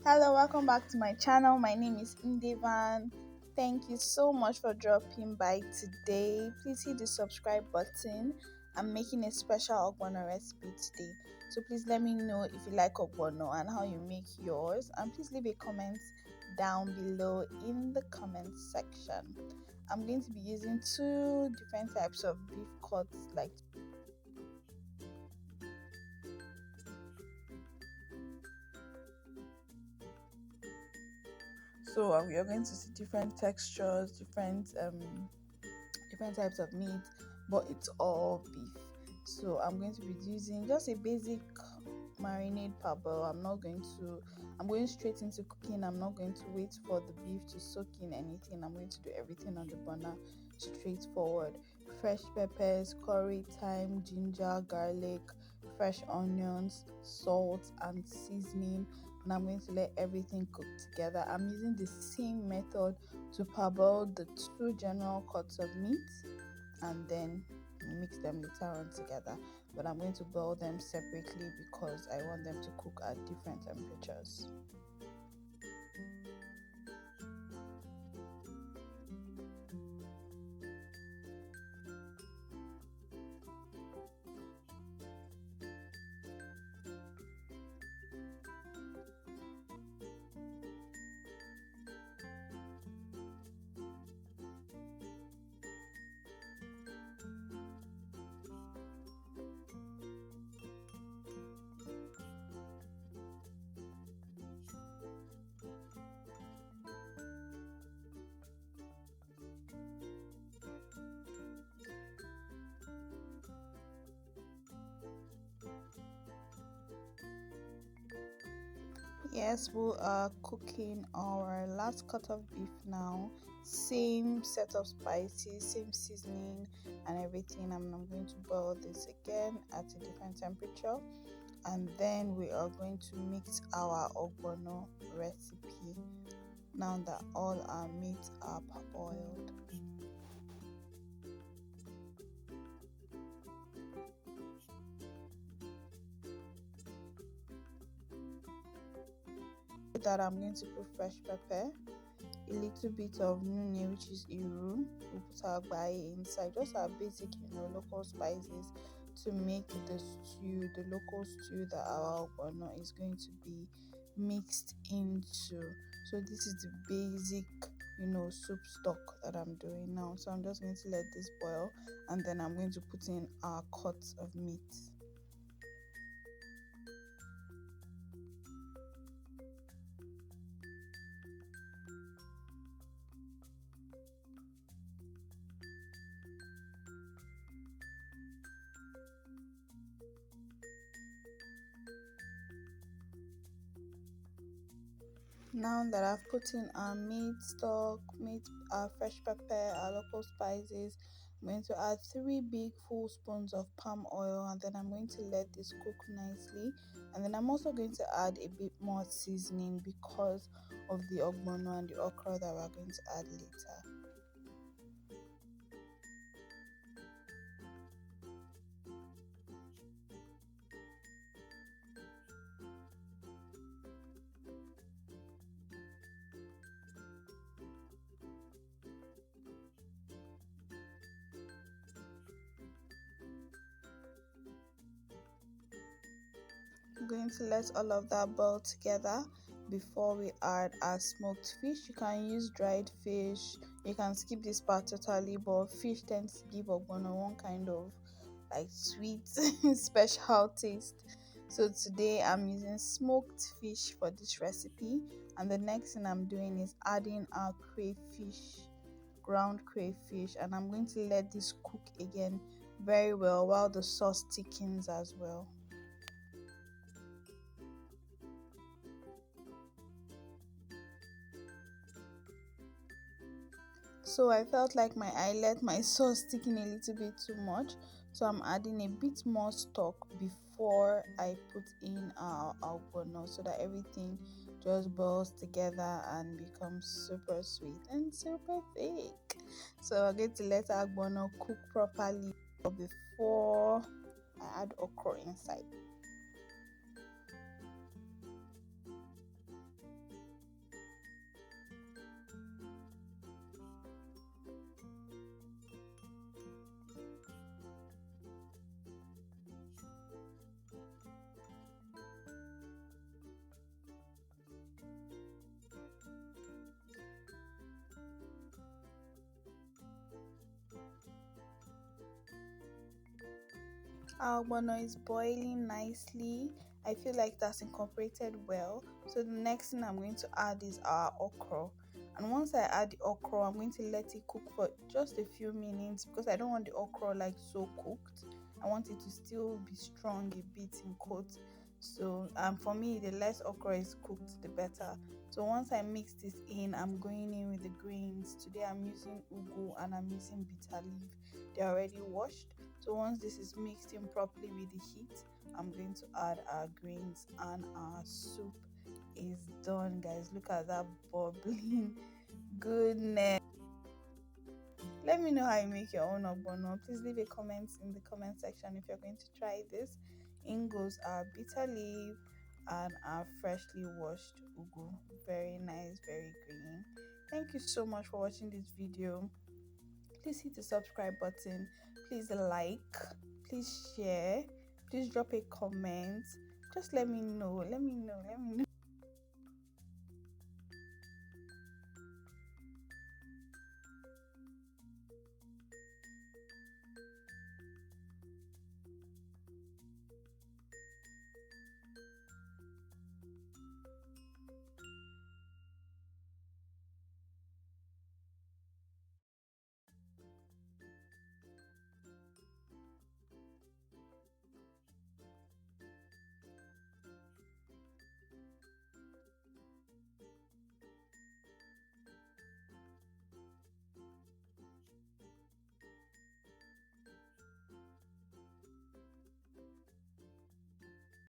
Hello, welcome back to my channel. My name is Mdevaan. Thank you so much for dropping by today. Please hit the subscribe button. I'm making a special Ogbono recipe today. So please let me know if you like Ogbono and how you make yours. And please leave a comment down below in the comment section. I'm going to be using two different types of beef cuts, like so we are going to see different textures, different types of meat, but it's all beef. So I'm going to be using just a basic marinade powder. I'm going straight into cooking. I'm not going to wait for the beef to soak in anything. I'm going to do everything on the burner straightforward. Fresh peppers, curry, thyme, ginger, garlic, fresh onions, salt and seasoning, and I'm going to let everything cook together. I'm using the same method to parboil the two general cuts of meat and then mix them later on together, but I'm going to boil them separately because I want them to cook at different temperatures. Yes, we are cooking our last cut of beef now. Same set of spices, same seasoning and everything. I'm going to boil this again at a different temperature, and then we are going to mix our Ogbono recipe now that all our meats are parboiled. That I'm going to put fresh pepper, a little bit of nune, which is iru. We'll put our bae inside, just our basic, local spices to make the stew, the local stew that our ogbono is going to be mixed into. So this is the basic, soup stock that I'm doing now. So I'm just going to let this boil, and then I'm going to put in our cuts of meat. Now that I've put in our meat stock, our fresh pepper, our local spices, I'm going to add 3 big full spoons of palm oil, and then I'm going to let this cook nicely. And then I'm also going to add a bit more seasoning because of the ogbono and the okra that we're going to add later. I'm going to let all of that boil together before we add our smoked fish. You can use dried fish, you can skip this part totally, but fish tends to give ogbono one kind of like sweet special taste. So today I'm using smoked fish for this recipe, and the next thing I'm doing is adding our crayfish, ground crayfish, and I'm going to let this cook again very well while the sauce thickens as well. So I felt like I let my sauce thicken a little bit too much, so I'm adding a bit more stock before I put in our ogbono so that everything just boils together and becomes super sweet and super thick. So I'm going to let our ogbono cook properly before I add okro inside. Our ogbono is boiling nicely. I feel like that's incorporated well. So the next thing I'm going to add is our okro. And once I add the okro, I'm going to let it cook for just a few minutes because I don't want the okro like so cooked. I want it to still be strong a bit in coat. So for me, the less okra is cooked, the better. So once I mix this in, I'm going in with the greens. Today I'm using ugu and I'm using bitter leaf. They're already washed. So once this is mixed in properly with the heat, I'm going to add our greens and our soup is done, guys. Look at that bubbling goodness. Let me know how you make your own ogbono. Please leave a comment in the comment section if you're going to try this. In goes our bitter leaf and our freshly washed ugu. Very nice, very green. Thank you so much for watching this video. Please hit the subscribe button. Please like. Please share. Please drop a comment. Just let me know. Let me know.